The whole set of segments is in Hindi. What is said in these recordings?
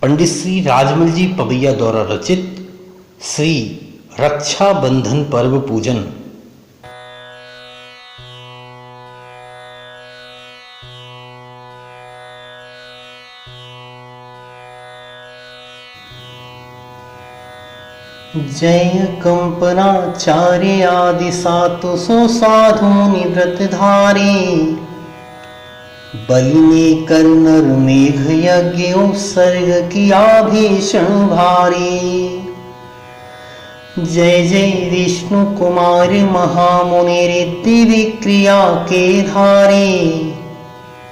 पंडित श्री राजमल जी पवैया द्वारा रचित श्री रक्षाबंधन पर्व पूजन। जय कंपनाचार्य आदि सातु सो साधु निव्रत धारे, बलि ने कर नर मेघ यज्ञ उत्सर्ग किया भीषण भारी। जय जय विष्णु कुमार महामुनि रिद्धि विक्रिया के धारे,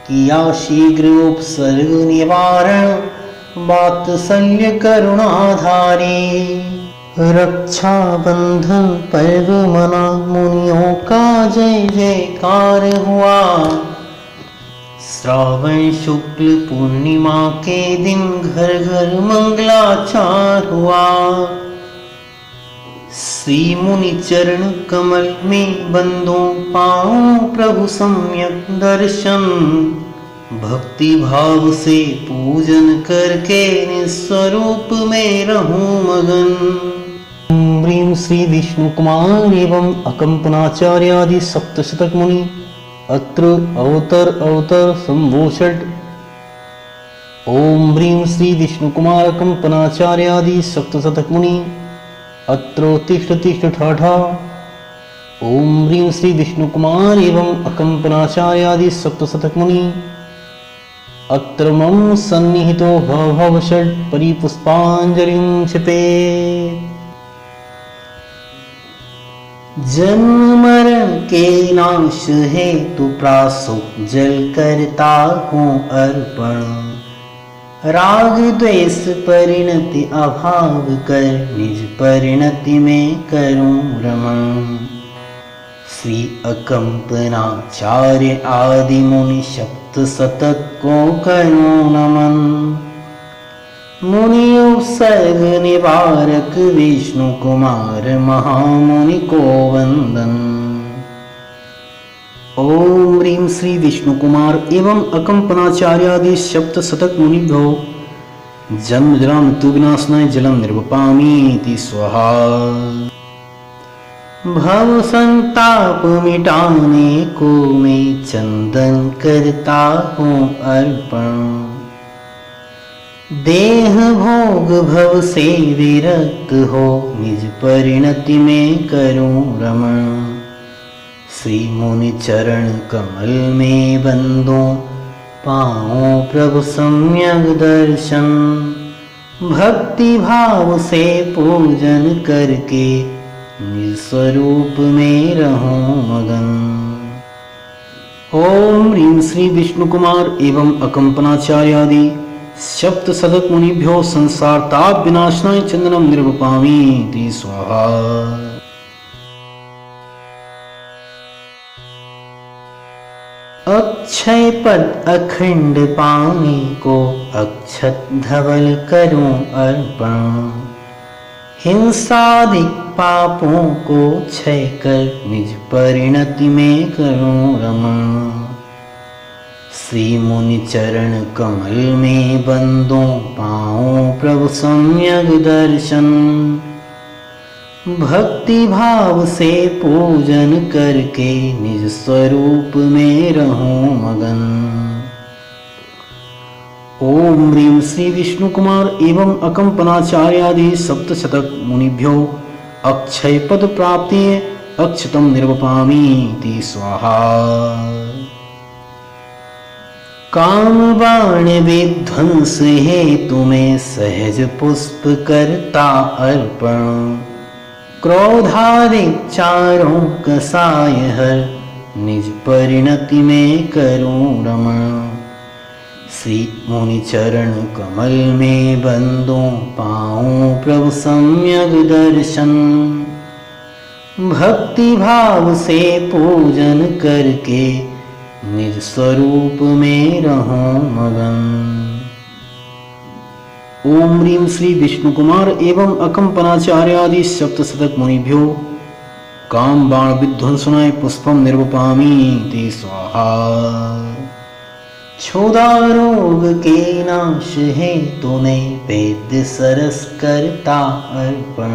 किया शीघ्र उपसर्ग निवारण वात्सल्य करुणाधारे। रक्षाबंधन पर्व मना मुनियों का जय जयकार हुआ, श्रावण शुक्ल पूर्णिमा के दिन घर घर मंगलाचार हुआ। श्री मुनि चरण कमल में बंदो पाऊं प्रभु सम्यक दर्शन, भक्ति भाव से पूजन करके निस्वरूप में रहूं मगन। ओम ह्रीं श्री विष्णु कुमार एवं अकंपनाचार्य आदि सप्तशतक मुनि अत्र अवतर संभूषट। ओम ह्रीं श्री विष्णु कुमार अकंपनाचार्य आदि सप्तशतक मुनि अत्र तिष्ठ ठाठा। ओम ह्रीं श्री विष्णु कुमार एवं अकंपनाचार्य आदि सप्तशतक मुनि अत्र मम सन्निहितो भव षट् परिपुष्पांजलिं क्षिपेत्। जन्म मरण के नाश हेतु प्रासो जल करता हूँ अर्पण, राग द्वेष परिणति अभाव कर निज परिणति में करूं रमण। श्री अकंपनाचार्य आदि मुनि सप्त शतक को करूं नमन। मुनि उपसर्ग निवारक विष्णु कुमार महामुनि को वंदन। ओम ह्रीं श्री विष्णु कुमार एवं अकंपनाचार्य आदि सप्त शतक मुनिभ्यो जन्म जरा मृत्यु विनाशनाय जलम निर्वपामीति स्वाहा। भव संताप मिटाने को मैं चंदन करता हूँ अर्पण, देह भोग भव से विरक्त हो निज परिणति में करूं रमण। श्री मुनि चरण कमल में बंदो पाऊं प्रभु सम्यक दर्शन, भक्ति भाव से पूजन करके निज स्वरूप में रहूं मगन। ओम ह्रीं श्री विष्णु कुमार एवं अकंपनाचार्य आदि सप्त शतक मुनिभ्यो संसार ताप विनाशनाय चंदनम निर्वपामीति स्वाहा। अक्षय पद अखंड पाने को अक्षत धवल करूं अर्पण, हिंसादिक पापों को क्षय कर निज परिणति में करूं रमण। श्री मुनि चरण कमल में बंदो पाऊं प्रभु सम्यक दर्शन, भक्ति भाव से पूजन करके निज स्वरूप में रहूं मगन। ओम ह्रीं श्री विष्णु कुमार एवं अकंपनाचार्य आदि सप्त शतक मुनिभ्यो अक्षय पद प्राप्ति अक्षतम निर्वपामीति स्वाहा। काम बाण विध्वंस हेतु में सहज पुष्प करता अर्पण, क्रोधादिक चारों कसाय हर निज परिणति में करूं रमण। श्री मुनि चरण कमल में बंदो पाऊं प्रभु सम्यक दर्शन, भक्ति भाव से पूजन करके निज स्वरूप में रहूं मगन। ओम ह्रीं श्री विष्णु कुमार एवं अकंपनाचार्य आदि सप्त शतक मुनिभ्यो काम बाण विध्वंसनाय पुष्पम निर्वपामीति स्वाहा। क्षुधा रोग के नाश है तूने वेद सरस करता अर्पण।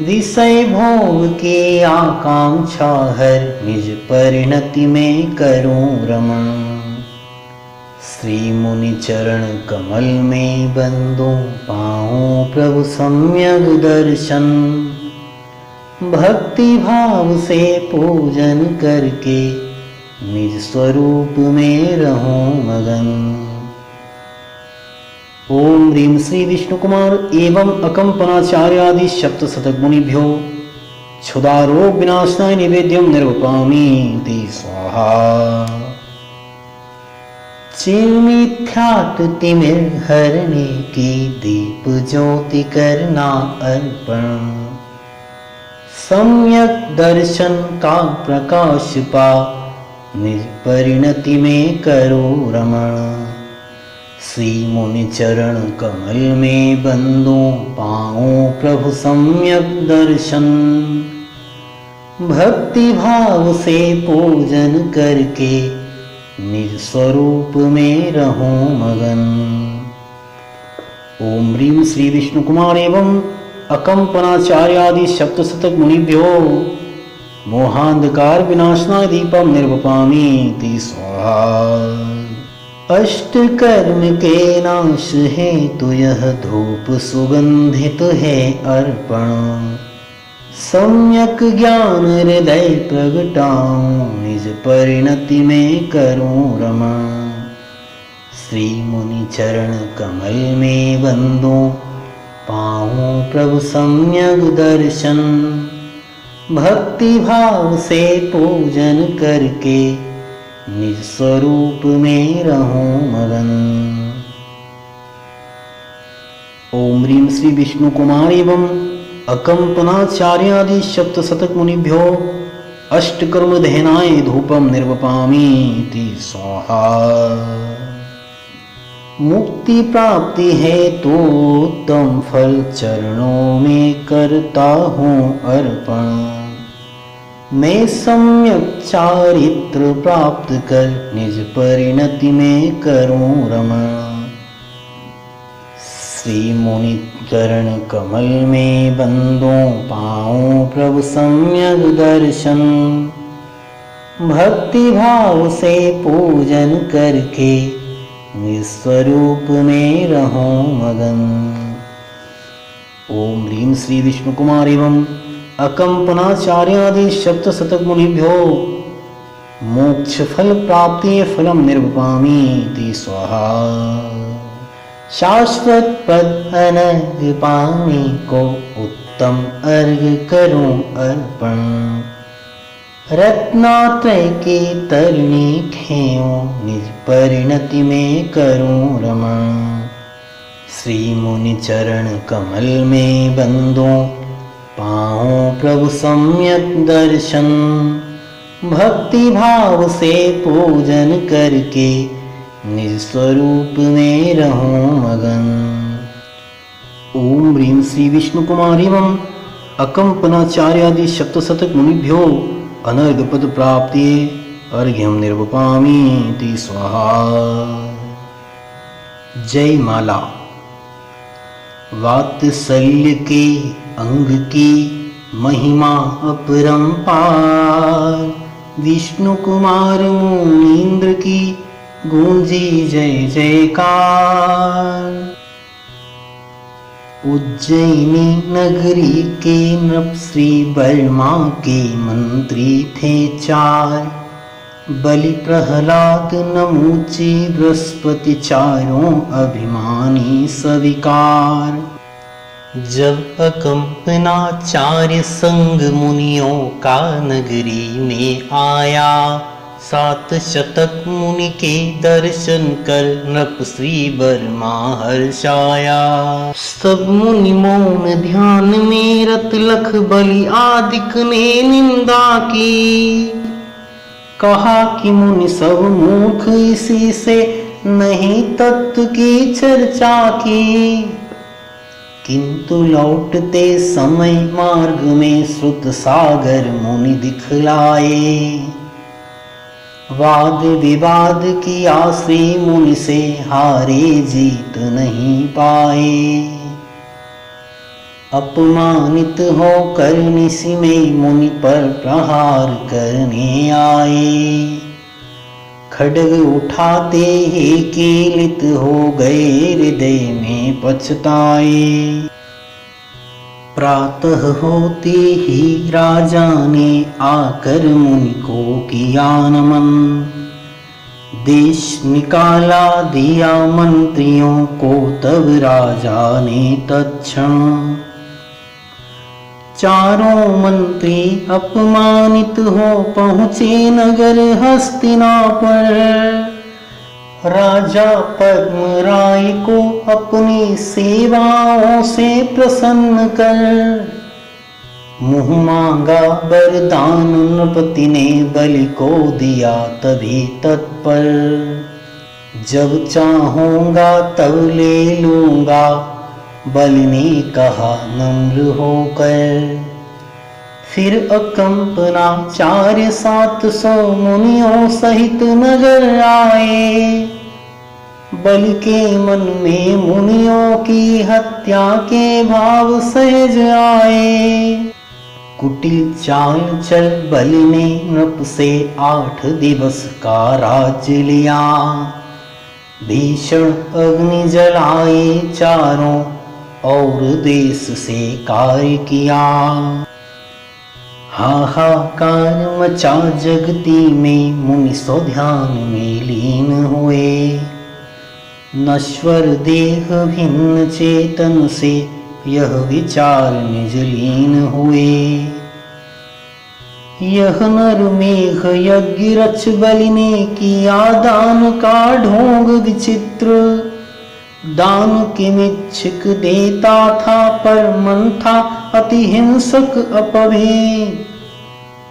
विषय भोग के आकांक्षा हर निज परिणति में करूं रमण। श्री मुनि चरण कमल में बंदो पाऊं प्रभु सम्यक दर्शन। भक्ति भाव से पूजन करके निज स्वरूप में रहूं मगन। ओम ह्रीं श्री विष्णु कुमार एवं अकंपनाचार्यादि सप्तशतक मुनिभ्यो क्षुधा रोग विनाशनाय निवेद्यम निर्वपामि ते स्वाहा। चिन्मिथ्यात्व तिमिर हरने की दीप ज्योति करना अर्पण। सम्यक दर्शन का प्रकाश पा निज परिणति में करो रमण। श्री मुनि चरण कमल में बंदो पाऊं प्रभु सम्यक दर्शन। भक्ति भाव से पूजन करके निज स्वरूप में रहूं मगन। ओम ह्रीं श्री विष्णु कुमार एवं अकंपनाचार्यादि सप्तशतक मुनिभ्यो मोहांधकार विनाशनाय दीपम निर्वपामि ते स्वाहा। अष्ट कर्म के नाश है तो यह धूप सुगंधित है अर्पण। सम्यक ज्ञान हृदय प्रगटाऊं निज परिणति में करूं रमण। श्री मुनि चरण कमल में बंदो पाऊं प्रभु सम्यक दर्शन। भक्ति भाव से पूजन करके निज स्वरूप में रहूं मगन। ओम ह्रीं श्री विष्णु कुमार एवं अकंपनाचार्यादि सप्तशतक मुनिभ्यो अष्टकर्म दहनाय धूपम निर्वपामि ते स्वाहा। मुक्ति प्राप्ति है तो उत्तम फल चरणों में करता हूँ अर्पण। मैं सम्यक चारित्र प्राप्त कर निज परिणति में करूं रमण। श्री मुनि चरण कमल में बंदो पाऊं प्रभु सम्यक दर्शन। भक्ति भाव से पूजन करके निज स्वरूप में रहूं मगन। ओम ह्रीं श्री विष्णु कुमार एवं अकंपनाचार्यादि सप्तशतक मुनिभ्यो मोक्ष फल प्राप्ति फलम निर्वपामि ते स्वाहा। शाश्वत पद अनर्घ पाने को उत्तम अर्घ करूं अर्पण। रत्नात्रय की तरणी खेऊं निज परिणति में करूं रमण। श्री मुनि चरण कमल में बंदो पाऊं प्रभु सम्यक दर्शन। भक्ति भाव से पूजन करके निज स्वरूप में रहूं मगन। ओम ह्रीं श्री विष्णु कुमार एवं अकंपनाचार्यादि सप्तशतक मुनिभ्यो अनर्घ पद प्राप्ति अर्घ्यम निर्वपामि ते स्वाहा। जय माला। वात्सल्य के अंग की महिमा अपरंपार। विष्णु कुमार मुनीन्द्र की गूंजी जय जयकार। उज्जैनी नगरी के नृप श्री बर्मा के मंत्री थे चार। बलि प्रहलाद नमूची बृहस्पति चारों अभिमानी सविकार। जब अकंपनाचार्य संग मुनियों का नगरी में आया। 7 शतक मुनि के दर्शन कर नृप श्री बर्मा हर्षाया। सब मुनि मौन ध्यान में रत लख बलि आदिक ने निंदा की। कहा कि मुनि सब मूर्ख इसी से नहीं तत्व की चर्चा की। किंतु लौटते समय मार्ग में श्रुत सागर मुनि दिखलाए। वाद विवाद किया श्री मुनि से, हारे जीत नहीं पाए। अपमानित होकर निशि में मुनि पर प्रहार करने आए। खड्ग उठाते ही कीलित हो गए, हृदय में पछताए। प्रातः होते ही राजा ने आकर मुनि को किया नमन। देश निकाला दिया मंत्रियों को, तब राजा ने तत्क्षण। चारों मंत्री अपमानित हो पहुँचे नगर हस्तिनापुर। राजा पद्मराय को अपनी सेवाओं से प्रसन्न कर, मुँह मांगा वरदान नृपति ने बलि को दिया तभी तत्पर। जब चाहूँगा तब ले लूँगा, बलि ने कहा नम्र होकर। फिर अकंपना 400-700 मुनियों सहित नगर आए। बलि के मन में मुनियों की हत्या के भाव सहज आए। कुटिल चाल चल बलि ने नृप से 8 दिवस का राज्य लिया। भीषण अग्नि जलाए चारों और देश से कार्य किया। हाहाकार मचा जगती में, मुनि सो ध्यान में लीन हुए। नश्वर देह भिन्न चेतन से, यह विचार निज लीन हुए। यह नर मेघ यज्ञ रच बलि ने किया, दान का ढोंग विचित्र। दान किमिच्छुक देता था, पर मन था अति हिंसक अपभेद।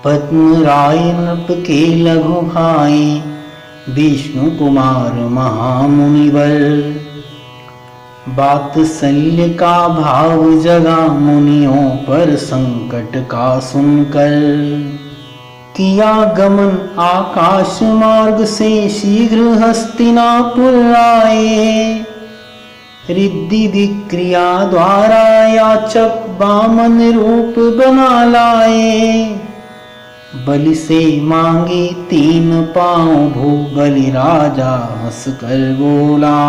पद्मराय नृप के लघु भाई, विष्णु कुमार महामुनिवर। वात्सल्य का भाव जगा मुनियों पर, संकट का सुनकर। किया गमन आकाश मार्ग से, शीघ्र हस्तिनापुर आए। रिद्धि विक्रिया द्वारा याचक बामन रूप बना लाए। बलि से मांगे 3 पांव भू, बलि राजा हंस कर बोला।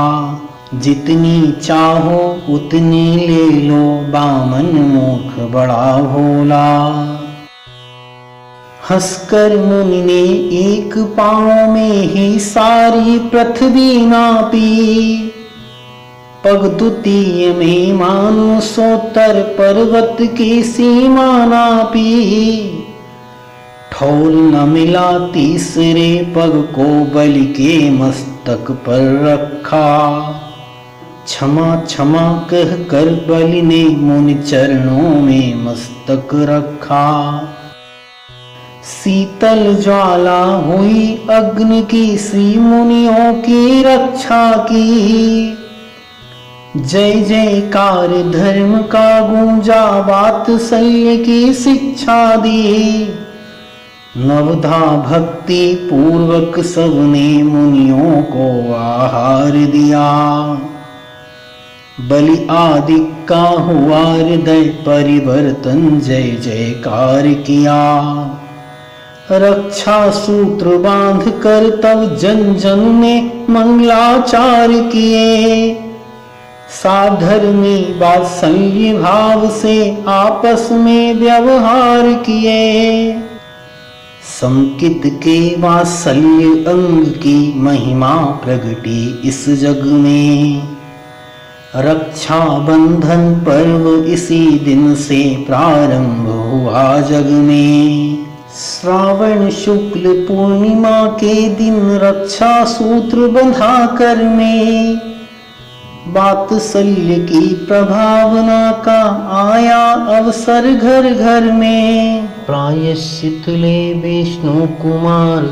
जितनी चाहो उतनी ले लो, बामन मूर्ख बड़ा भोला। हंसकर मुनि ने 1 पांव में ही सारी पृथ्वी नापी। पग द्वितीय में मानो 100 पर्वत की सीमा नापी। ठौर न मिला तीसरे पग को, बलि के मस्तक पर रखा। क्षमा क्षमा कह कर बलि ने मुनि चरणों में मस्तक रखा। शीतल ज्वाला हुई अग्नि की, श्री मुनियों की रक्षा की। जय जयकार धर्म का गूंजा, वात्सल्य की शिक्षा दी। नवधा भक्ति पूर्वक सबने मुनियों को आहार दिया। बलि आदि का हुआ हृदय परिवर्तन, जय जयकार किया। रक्षा सूत्र बांध कर तब जन जन ने मंगलाचार किए। साधर्मी वात्सल्य भाव से आपस में व्यवहार किए। संकित के वात्सल्य अंग की महिमा प्रगटी इस जग में। रक्षा बंधन पर्व इसी दिन से प्रारंभ हुआ जग में। श्रावण शुक्ल पूर्णिमा के दिन रक्षा सूत्र बंधा कर में। वात्सल्य की प्रभावना का आया अवसर घर घर में। प्रायश्चित ले विष्णु कुमार,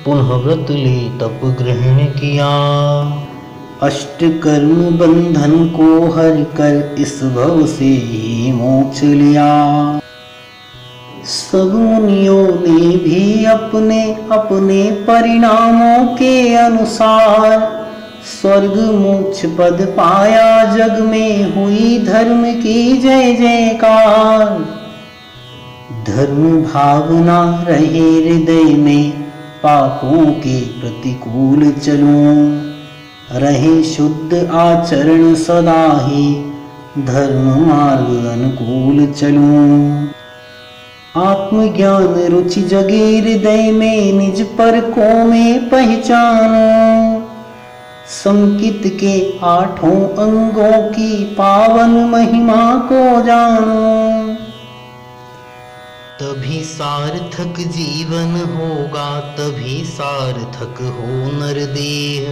पुनः व्रत ले तप ग्रहण किया। अष्ट कर्म बंधन को हर कर, इस भव से ही मोक्ष लिया। सब मुनियों ने भी अपने अपने परिणामों के अनुसार स्वर्ग मोक्ष पद पाया। जग में हुई धर्म की जय जयकार। धर्म भावना रहे हृदय में, पापों के प्रतिकूल चलूं। रहे शुद्ध आचरण सदा ही, धर्म मार्ग अनुकूल चलूं। आत्मज्ञान रुचि जगे हृदय में, निज परकों में पहचानो। संकित के 8 अंगों की पावन महिमा को जानो। तभी सार्थक जीवन होगा, तभी सार्थक हो नरदेह।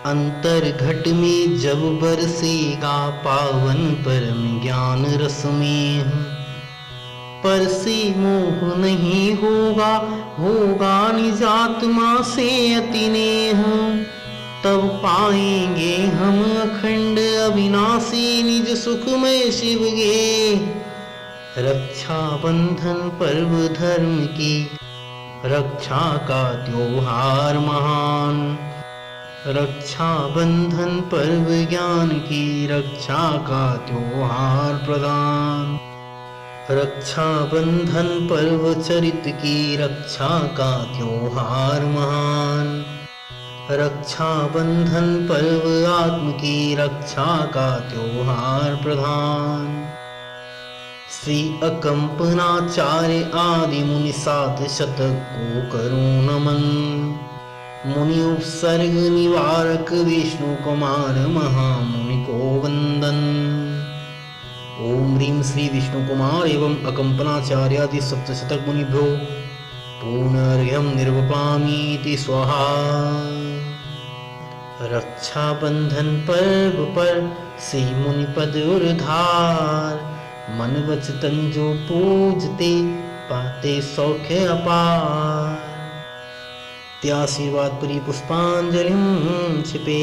अंतर घट में जब बरसेगा, पावन परम ज्ञान रस में। पर से मोह नहीं होगा, होगा निजात्मा से अति नेह। तब पाएंगे हम अखंड अविनाशी, निज सुखमय शिव गे। रक्षा बंधन पर्व धर्म की, रक्षा का त्योहार महान। रक्षा बंधन पर्व ज्ञान की, रक्षा का त्योहार प्रदान। रक्षा बंधन पर्व चरित की, रक्षा का त्योहार महान। रक्षा बंधन पर्व आत्म की, रक्षा का त्योहार प्रधान। श्री अकंपनाचार्य आदि मुनि 7 शतक को करूं नमन। मुनि उपसर्ग निवारक विष्णु कुमार महामुनि को वंदन। ओम ह्रीं श्री विष्णु कुमार एवं अकंपनाचार्यादि 7 शतक मुनिभ्यो पुनर्घ्यं निर्वपामीति स्वाहा। रक्षा बंधन पर्व पर श्री मुनि पद उर्धार। मन वच तन जो पूजते, पाते सौख्य अपार। त्याशीर्वाद परी पुष्पांजलिं क्षिपे।